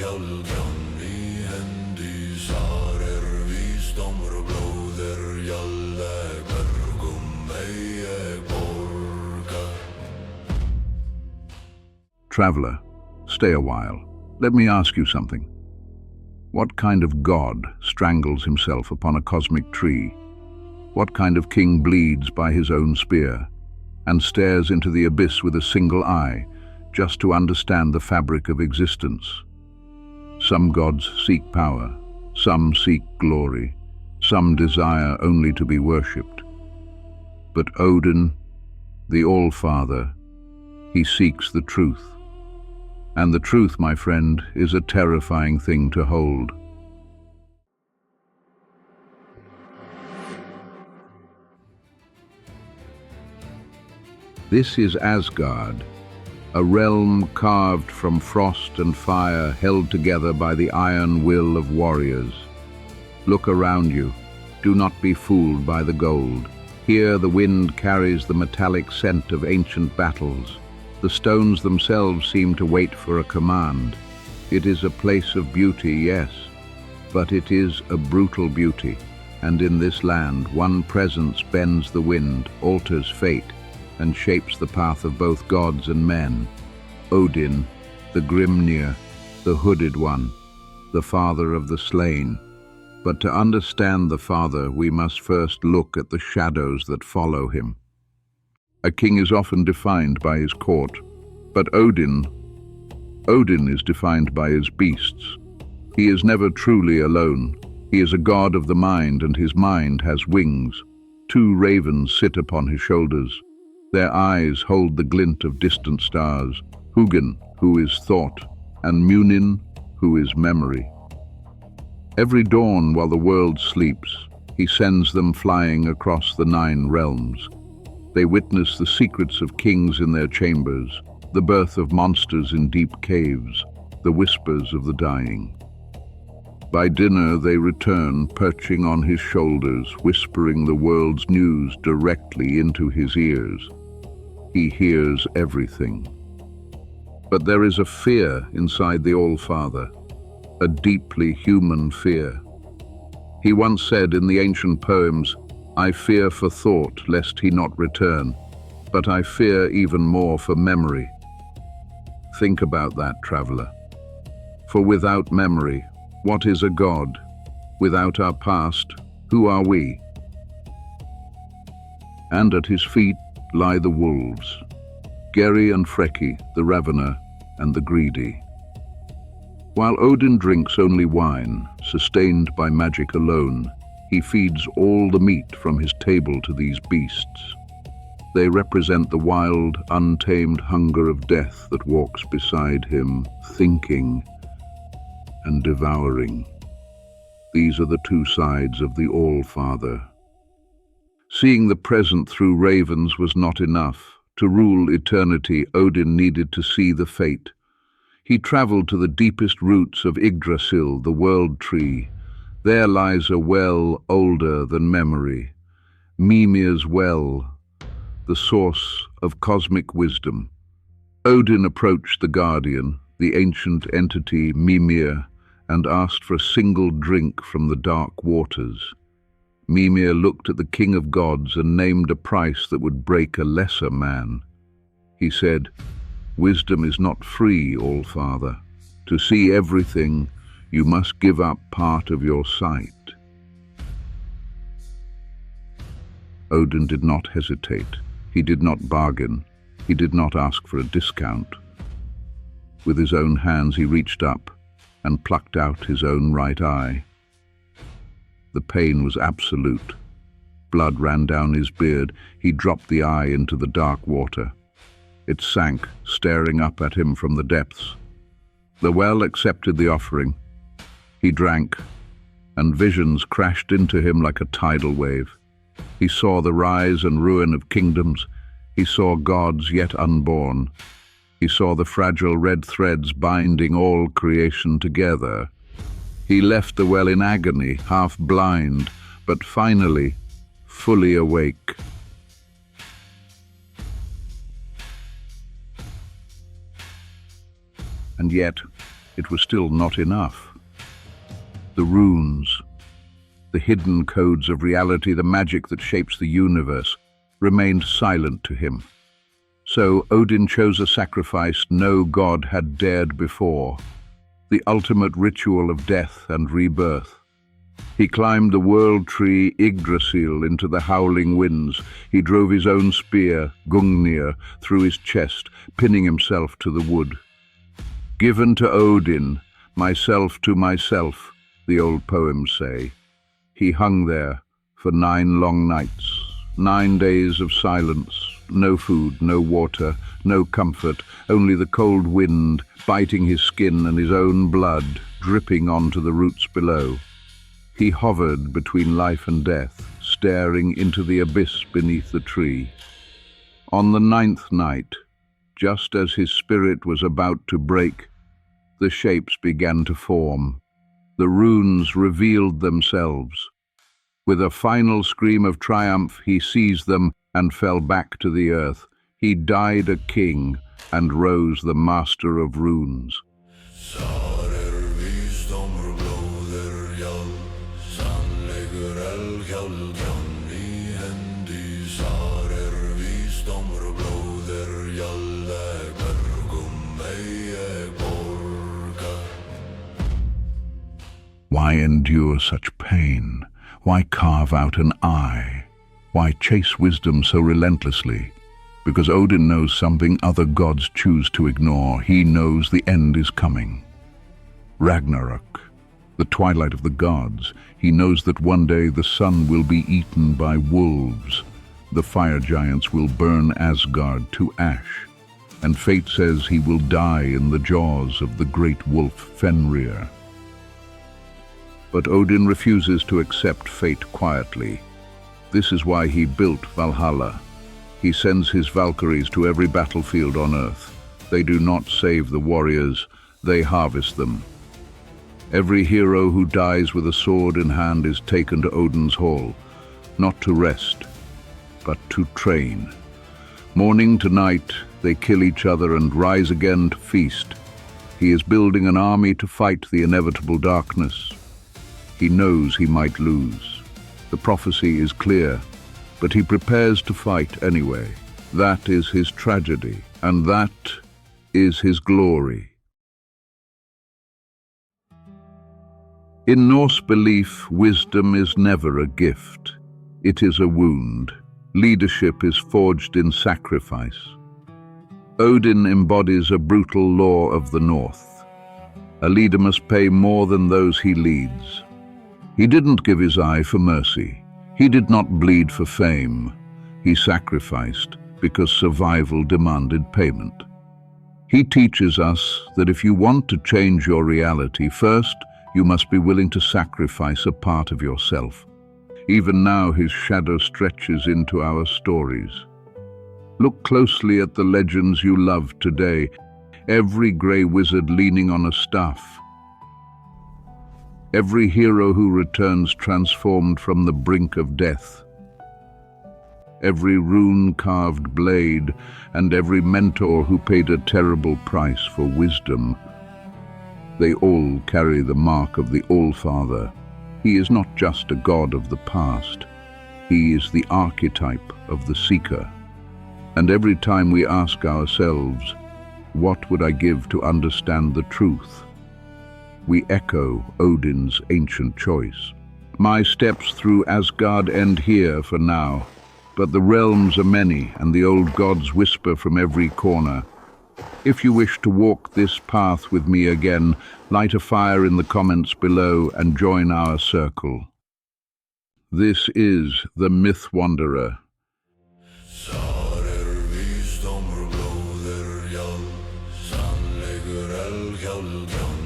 Gjaldrann hendi Sár Vísdómur blóðir Jalla bergum megi borga. Traveler, stay a while. Let me ask you something. What kind of god strangles himself upon a cosmic tree? What kind of king bleeds by his own spear and stares into the abyss with a single eye just to understand the fabric of existence? Some gods seek power, some seek glory, some desire only to be worshipped. But Odin, the Allfather, he seeks the truth. And the truth, my friend, is a terrifying thing to hold. This is Asgard, a realm carved from frost and fire, held together by the iron will of warriors. Look around you. Do not be fooled by the gold. Here the wind carries the metallic scent of ancient battles. The stones themselves seem to wait for a command. It is a place of beauty, yes, but it is a brutal beauty. And in this land, one presence bends the wind, alters fate, and shapes the path of both gods and men. Odin, the Grimnir, the Hooded One, the father of the slain. But to understand the Father, we must first look at the shadows that follow him. A king is often defined by his court, but Odin is defined by his beasts. He is never truly alone. He is a god of the mind, and his mind has wings. Two ravens sit upon his shoulders. Their eyes hold the glint of distant stars. Huginn, who is thought, and Muninn, who is memory. Every dawn while the world sleeps, he sends them flying across the 9 realms. They witness the secrets of kings in their chambers, the birth of monsters in deep caves, the whispers of the dying. By dinner they return, perching on his shoulders, whispering the world's news directly into his ears. He hears everything. But there is a fear inside the Allfather, a deeply human fear. He once said in the ancient poems, "I fear for thought, lest he not return, but I fear even more for memory." Think about that, traveler. For without memory, what is a god? Without our past, who are we? And at his feet lie the wolves, Geri and Freki, the ravener and the greedy. While Odin drinks only wine, sustained by magic alone, he feeds all the meat from his table to these beasts. They represent the wild, untamed hunger of death that walks beside him, thinking and devouring. These are the two sides of the Allfather. Seeing the present through ravens was not enough. To rule eternity, Odin needed to see the fate. He traveled to the deepest roots of Yggdrasil, the World Tree. There lies a well older than memory, Mimir's well, the source of cosmic wisdom. Odin approached the guardian, the ancient entity Mimir, and asked for a single drink from the dark waters. Mimir looked at the king of gods and named a price that would break a lesser man. He said, "Wisdom is not free, Allfather. To see everything, you must give up part of your sight." Odin did not hesitate. He did not bargain. He did not ask for a discount. With his own hands he reached up and plucked out his own right eye. The pain was absolute. Blood ran down his beard. He dropped the eye into the dark water. It sank, staring up at him from the depths. The well accepted the offering. He drank, and visions crashed into him like a tidal wave. He saw the rise and ruin of kingdoms. He saw gods yet unborn. He saw the fragile red threads binding all creation together. He left the well in agony, half blind, but finally fully awake. And yet, it was still not enough. The runes, the hidden codes of reality, the magic that shapes the universe, remained silent to him. So Odin chose a sacrifice no god had dared before, the ultimate ritual of death and rebirth. He climbed the World Tree Yggdrasil into the howling winds. He drove his own spear, Gungnir, through his chest, pinning himself to the wood. Given to Odin, myself to myself, the old poems say. He hung there for 9 long nights, 9 days of silence, no food, no water, no comfort, only the cold wind biting his skin and his own blood dripping onto the roots below. He hovered between life and death, staring into the abyss beneath the tree. On the 9th night, just as his spirit was about to break, the shapes began to form. The runes revealed themselves. With a final scream of triumph, he seized them and fell back to the earth. He died a king and rose the master of runes. Sár Vísdómur blóðir jál, sannleikur elhjálpjan í hendi. Sár Vísdómur blóðir jál, bergum megi borga. Why endure such pain? Why carve out an eye? Why chase wisdom so relentlessly? Because Odin knows something other gods choose to ignore. He knows the end is coming. Ragnarok, the twilight of the gods. He knows that one day the sun will be eaten by wolves. The fire giants will burn Asgard to ash. And fate says he will die in the jaws of the great wolf Fenrir. But Odin refuses to accept fate quietly. This is why he built Valhalla. He sends his Valkyries to every battlefield on earth. They do not save the warriors, they harvest them. Every hero who dies with a sword in hand is taken to Odin's hall, not to rest, but to train. Morning to night, they kill each other and rise again to feast. He is building an army to fight the inevitable darkness. He knows he might lose. The prophecy is clear, but he prepares to fight anyway. That is his tragedy, and that is his glory. In Norse belief, wisdom is never a gift. It is a wound. Leadership is forged in sacrifice. Odin embodies a brutal law of the North. A leader must pay more than those he leads. He didn't give his eye for mercy. He did not bleed for fame. He sacrificed because survival demanded payment. He teaches us that if you want to change your reality, first, you must be willing to sacrifice a part of yourself. Even now, his shadow stretches into our stories. Look closely at the legends you love today. Every grey wizard leaning on a staff. Every hero who returns transformed from the brink of death. Every rune-carved blade, and every mentor who paid a terrible price for wisdom. They all carry the mark of the Allfather. He is not just a god of the past. He is the archetype of the seeker. And every time we ask ourselves, what would I give to understand the truth? We echo Odin's ancient choice. My steps through Asgard end here for now, but the realms are many, and the old gods whisper from every corner. If you wish to walk this path with me again, light a fire in the comments below and join our circle. This is the Myth Wanderer. Sár Vísdómur blóðir jál, sannleikur elhjálpjan